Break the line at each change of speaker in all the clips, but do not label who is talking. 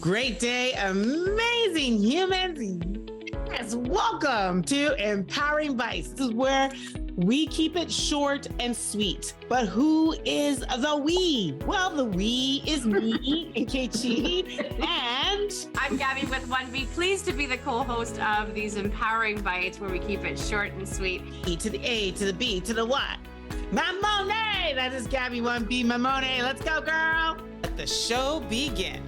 Great day, amazing humans. Yes, welcome to Empowering Bites. This is where we keep it short and sweet. But who is the we? Well, the we is me, Nkechi, and
I'm Gaby with 1B. Pleased to be the co-host of these Empowering Bites where we keep it short and sweet.
E to the A to the B to the what? Mamone! That is Gaby 1B Mamone. Let's go, girl. Let the show begin.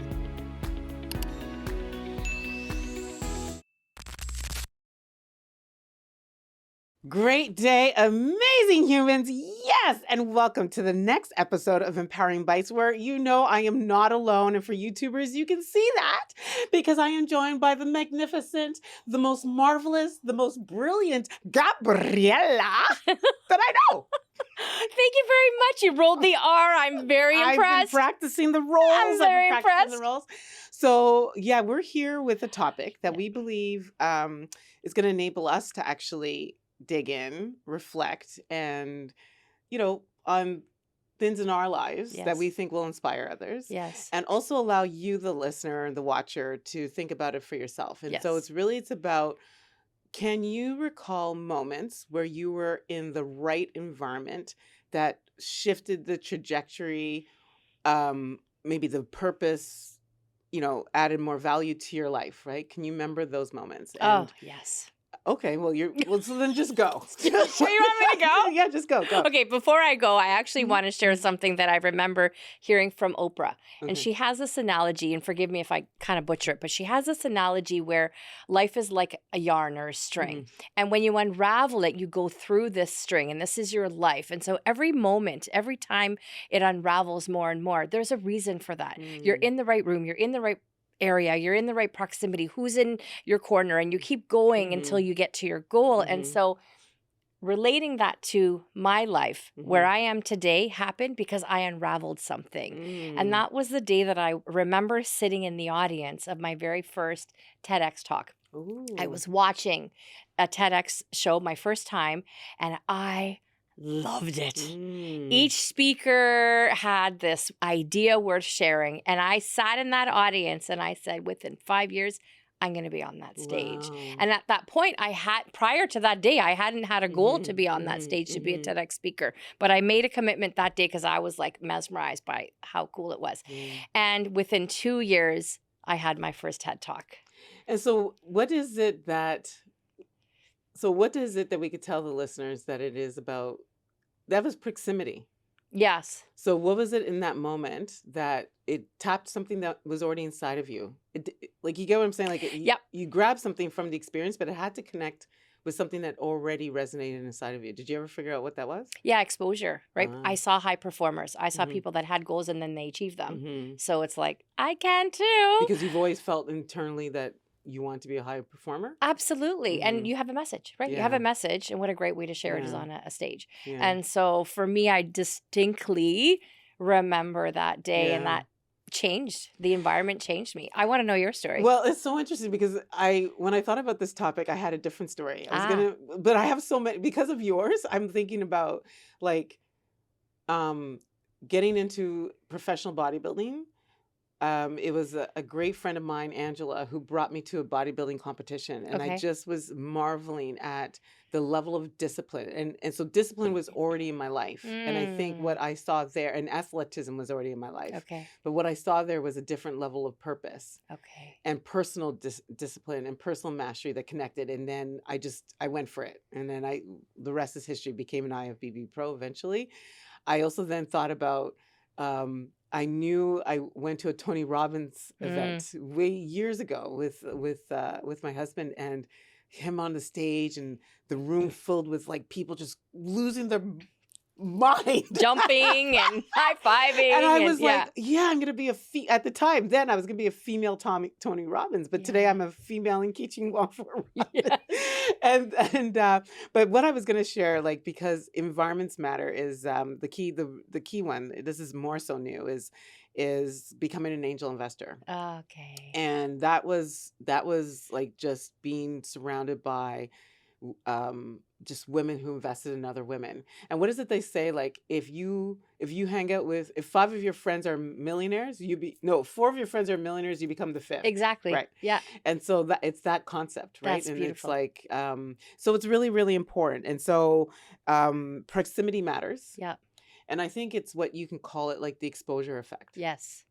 Great day, amazing humans. Yes. And welcome to the next episode of Empowering Bites, where you know I am not alone. And for YouTubers, you can see that because I am joined by the magnificent, the most marvelous, the most brilliant Gabriella that I know.
Thank you very much. You rolled the R. I'm very impressed.
I've been practicing the roles.
I'm very impressed.
So yeah, we're here with a topic that we believe is going to enable us to actually dig in, reflect, and, on things in our lives that we think will inspire others.
Yes.
And also allow you, the listener, the watcher, to think about it for yourself. And so it's about, can you recall moments where you were in the right environment that shifted the trajectory, maybe the purpose, added more value to your life, right? Can you remember those moments?
And yes.
Okay, so then just go.
You want me to go?
Yeah, just go.
Okay, before I go, I actually want to share something that I remember hearing from Oprah. And she has this analogy, and forgive me if I kind of butcher it, but she has this analogy where life is like a yarn or a string. And when you unravel it, you go through this string, and this is your life. And so every moment, every time it unravels more and more, there's a reason for that. You're in the right room, you're in the right area, you're in the right proximity, who's in your corner, and you keep going until you get to your goal. And so relating that to my life, where I am today, happened because I unraveled something. And that was the day that I remember sitting in the audience of my very first TEDx talk.
Ooh.
I was watching a TEDx show my first time, and I loved it. Each speaker had this idea worth sharing. And I sat in that audience and I said, within 5 years, I'm going to be on that stage.
Wow.
And at that point, prior to that day, I hadn't had a goal to be on that stage, to be a TEDx speaker. But I made a commitment that day because I was like mesmerized by how cool it was. And within 2 years, I had my first TED Talk.
And so what is it that we could tell the listeners that it is about? That was proximity.
Yes.
So what was it in that moment that it tapped something that was already inside of you? Like, you get what I'm saying? Like, you grabbed something from the experience, but it had to connect with something that already resonated inside of you. Did you ever figure out what that was?
Yeah, exposure, right? I saw high performers. I saw people that had goals and then they achieved them. So it's like, I can too.
Because you've always felt internally that you want to be a high performer?
Absolutely. And you have a message, right?
Yeah.
You have a message, and what a great way to share it is on a stage.
Yeah.
And so for me, I distinctly remember that day, and that changed. The environment changed me. I want to know your story.
Well, it's so interesting because when I thought about this topic, I had a different story. But I have so many, because of yours, I'm thinking about like getting into professional bodybuilding. It was a great friend of mine, Angela, who brought me to a bodybuilding competition. And I just was marveling at the level of discipline. And so discipline was already in my life. And I think what I saw there, and athleticism was already in my life. Okay. But what I saw there was a different level of purpose. Okay. And personal discipline and personal mastery that connected. And then I went for it. And then the rest is history, became an IFBB pro eventually. I also then thought about, I knew I went to a Tony Robbins event years ago with my husband, and him on the stage and the room filled with like people just losing their mind,
jumping and high-fiving.
And I was like, I'm going to be at the time then I was going to be a female Tony Robbins, but today I'm a female Nkechi and but what I was going to share, like, because environments matter, is the key one. This is more so new, is becoming an angel investor.
Okay.
And that was like just being surrounded by just women who invested in other women. And what is it they say? Like, if you hang out with, if 5 of your friends are millionaires, 4 of your friends are millionaires, you become the 5th.
Exactly.
Right.
Yeah.
And so it's that concept, right?
That's
and
beautiful.
It's like, so it's really, really important. And so proximity matters.
Yeah.
And I think it's what you can call it, like the exposure effect.
Yes.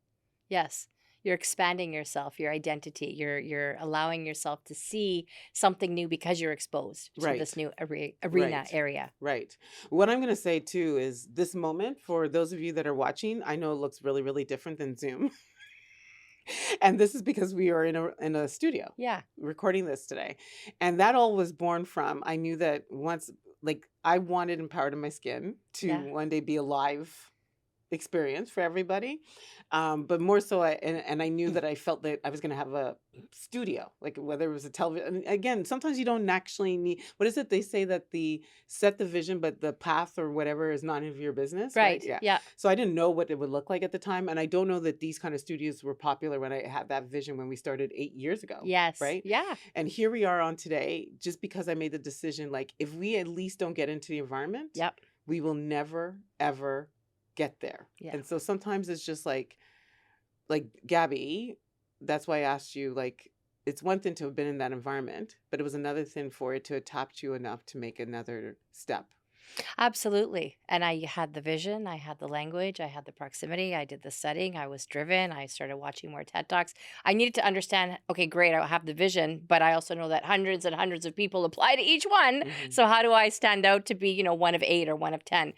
Yes. You're expanding yourself, your identity. You're allowing yourself to see something new because you're exposed to this new arena area.
Right. What I'm going to say too is this moment, for those of you that are watching, I know it looks really, really different than Zoom. And this is because we are in a studio.
Yeah.
Recording this today. And that all was born from, I knew that once, like, I wanted Empowered in My Skin to one day be a live experience for everybody. But more so, I knew that I felt that I was going to have a studio, like whether it was a television. And again, sometimes you don't actually need, what is it? They say that set the vision, but the path or whatever is none of your business.
Right. Yeah.
So I didn't know what it would look like at the time. And I don't know that these kind of studios were popular when I had that vision when we started 8 years ago.
Yes.
Right.
Yeah.
And here we are on today, just because I made the decision, like, if we at least don't get into the environment, we will never, ever get there. Yeah. And so sometimes it's just like Gaby, that's why I asked you, like, it's one thing to have been in that environment, but it was another thing for it to adapt you enough to make another step.
Absolutely. And I had the vision, I had the language, I had the proximity, I did the studying, I was driven, I started watching more TED Talks. I needed to understand, okay, great, I have the vision, but I also know that hundreds and hundreds of people apply to each one. So how do I stand out to be, one of 8 or one of 10?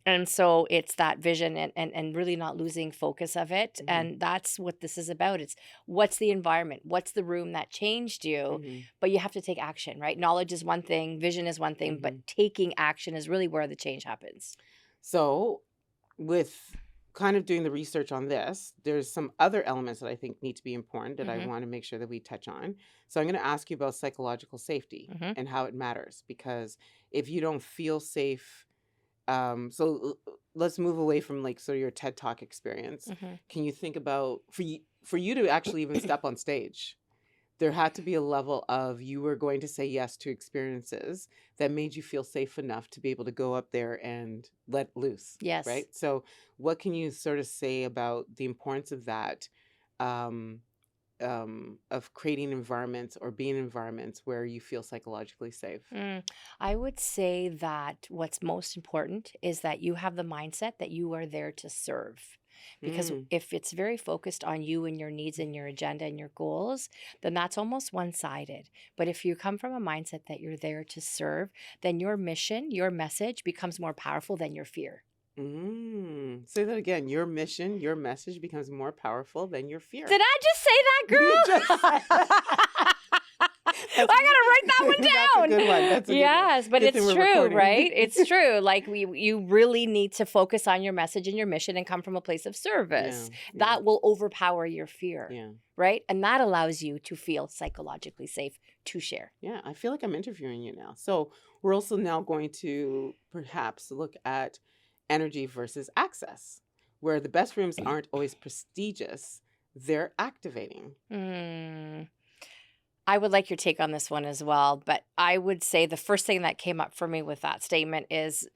And so it's that vision and really not losing focus of it. And that's what this is about. It's what's the environment? What's the room that changed you? But you have to take action, right? Knowledge is one thing, vision is one thing, but taking action is really where the change happens.
So with kind of doing the research on this, there's some other elements that I think need to be important that I want to make sure that we touch on. So I'm going to ask you about psychological safety and how it matters, because if you don't feel safe, so let's move away from like sort of your TED Talk experience. Can you think about, for you to actually even step on stage, there had to be a level of, you were going to say yes to experiences that made you feel safe enough to be able to go up there and let loose.
Yes.
Right. So what can you sort of say about the importance of that, of creating environments or being in environments where you feel psychologically safe?
I would say that what's most important is that you have the mindset that you are there to serve. Because if it's very focused on you and your needs and your agenda and your goals, then that's almost one-sided. But if you come from a mindset that you're there to serve, then your mission, your message becomes more powerful than your fear.
Say that again. Your mission, your message becomes more powerful than your fear.
Did I just say that, girl? I gotta write that one down.
That's a good one. That's a good one.
But it's true, right? It's true. Like you really need to focus on your message and your mission and come from a place of service. That will overpower your fear, right? And that allows you to feel psychologically safe to share.
Yeah, I feel like I'm interviewing you now. So we're also now going to perhaps look at energy versus access, where the best rooms aren't always prestigious, they're activating.
I would like your take on this one as well, but I would say the first thing that came up for me with that statement is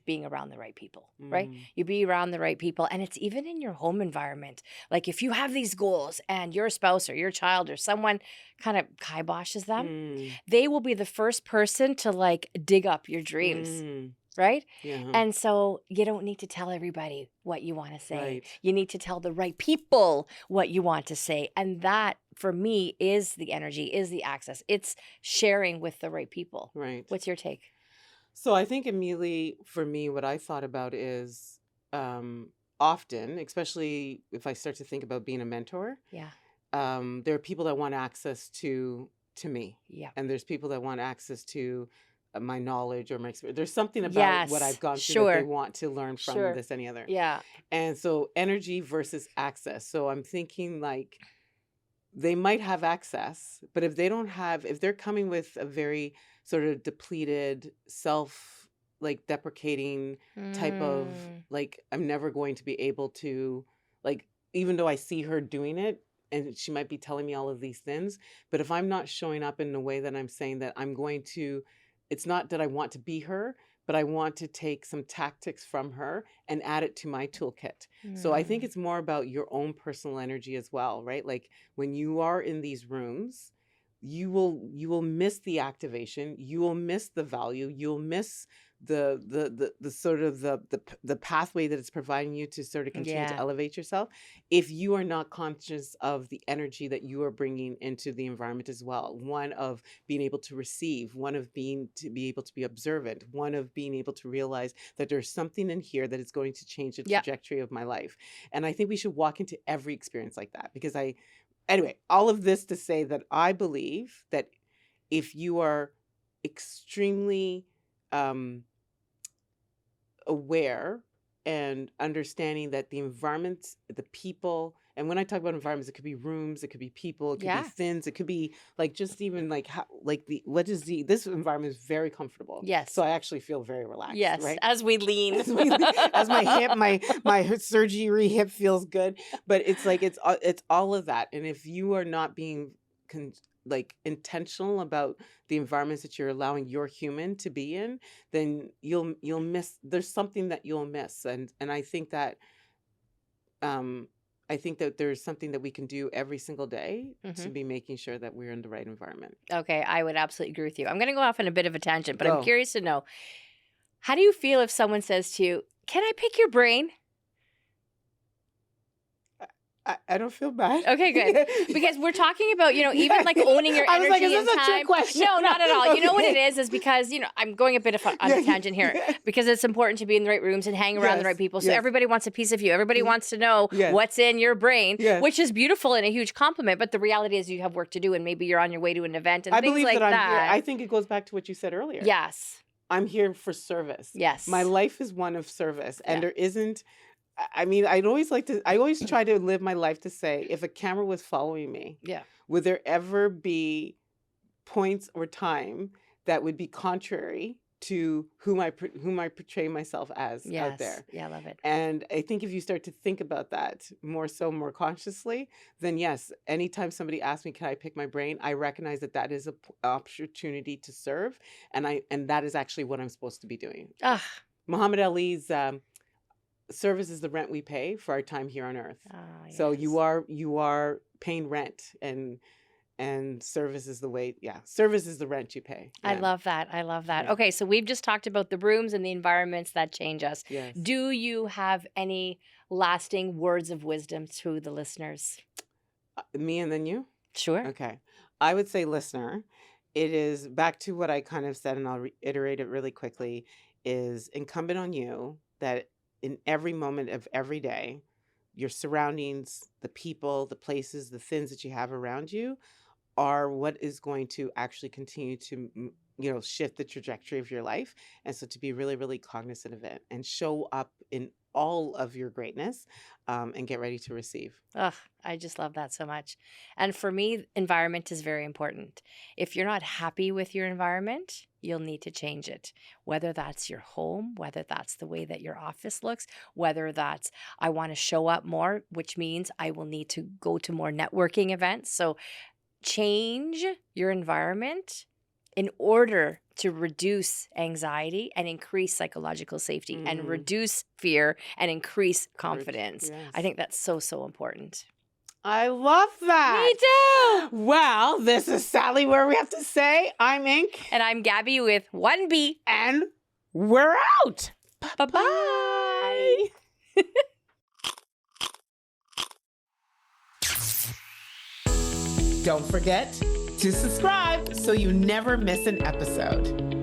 being around the right people, right? You be around the right people, and it's even in your home environment. Like if you have these goals and your spouse or your child or someone kind of kiboshes them, they will be the first person to like dig up your dreams. Right? And so you don't need to tell everybody what you want to say.
Right.
You need to tell the right people what you want to say. And that, for me, is the energy, is the access. It's sharing with the right people.
Right.
What's your take?
So I think immediately for me, what I thought about is often, especially if I start to think about being a mentor, there are people that want access to me. Yeah. And there's people that want access to my knowledge or my experience. There's something about what I've gone through that they want to learn from this, any other. Yeah. And so energy versus access. So I'm thinking like they might have access, but if they're coming with a very sort of depleted, like deprecating type of like, I'm never going to be able to, like, even though I see her doing it and she might be telling me all of these things, but if I'm not showing up in a way that I'm saying that I'm going to it's not that I want to be her, but I want to take some tactics from her and add it to my toolkit. So I think it's more about your own personal energy as well, right? Like when you are in these rooms, you will miss the activation, you will miss the value, you'll miss the sort of the pathway that it's providing you to sort of continue to elevate yourself if you are not conscious of the energy that you are bringing into the environment as well. One of being able to receive, one of being to be able to be observant, one of being able to realize that there's something in here that is going to change the trajectory of my life. And I think we should walk into every experience like that, because anyway, all of this to say that I believe that if you are extremely aware and understanding that the environments, the people, and when I talk about environments, it could be rooms, it could be people, it could be things, it could be like just even like how, like this environment is very comfortable.
Yes.
So I actually feel very relaxed.
Yes.
Right?
As we lean.
As my hip, my surgery hip feels good, but it's like it's all of that. And if you are not being like intentional about the environments that you're allowing your human to be in, then you'll miss. There's something that you'll miss, and I think that there's something that we can do every single day to be making sure that we're in the right environment.
Okay, I would absolutely agree with you. I'm going to go off on a bit of a tangent, but I'm curious to know, how do you feel if someone says to you, "Can I pick your brain?"
I don't feel bad.
Okay, good. Because we're talking about, even like owning your energy.
I was like, is this
and
a
time.
trick question?
No, not at all. You know what it is because, I'm going a bit on a tangent here because it's important to be in the right rooms and hang around the right people. So everybody wants a piece of you. Everybody wants to know what's in your brain, which is beautiful and a huge compliment. But the reality is you have work to do and maybe you're on your way to an event and things like that.
I'm here. I think it goes back to what you said earlier.
Yes.
I'm here for service.
Yes.
My life is one of service. And there isn't, I mean, I always try to live my life to say, if a camera was following me, would there ever be points or time that would be contrary to whom I portray myself as out there?
Yeah, I love it.
And I think if you start to think about that more consciously, then yes, anytime somebody asks me, can I pick my brain? I recognize that is an opportunity to serve. And that is actually what I'm supposed to be doing. Muhammad Ali's, service is the rent we pay for our time here on earth. Yes. So you are paying rent, and service is the way. Service is the rent you pay. Yeah.
I love that. Yeah. Okay, so we've just talked about the rooms and the environments that change us.
Yes.
Do you have any lasting words of wisdom to the listeners?
Me and then you?
Sure.
Okay. I would say, listener, it is back to what I kind of said, and I'll reiterate it really quickly, is incumbent on you that in every moment of every day, your surroundings, the people, the places, the things that you have around you are what is going to actually continue to, shift the trajectory of your life. And so to be really, really cognizant of it and show up in all of your greatness and get ready to receive.
I just love that so much. And for me, environment is very important. If you're not happy with your environment, you'll need to change it. Whether that's your home, whether that's the way that your office looks, whether that's I want to show up more, which means I will need to go to more networking events. So change your environment in order to reduce anxiety and increase psychological safety and reduce fear and increase confidence. Yes. I think that's so, so important.
I love that.
Me too.
Well, this is Sally where we have to say, I'm Ink.
And I'm Gabby with 1B.
And we're out.
Bye-bye.
Don't forget to subscribe so you never miss an episode.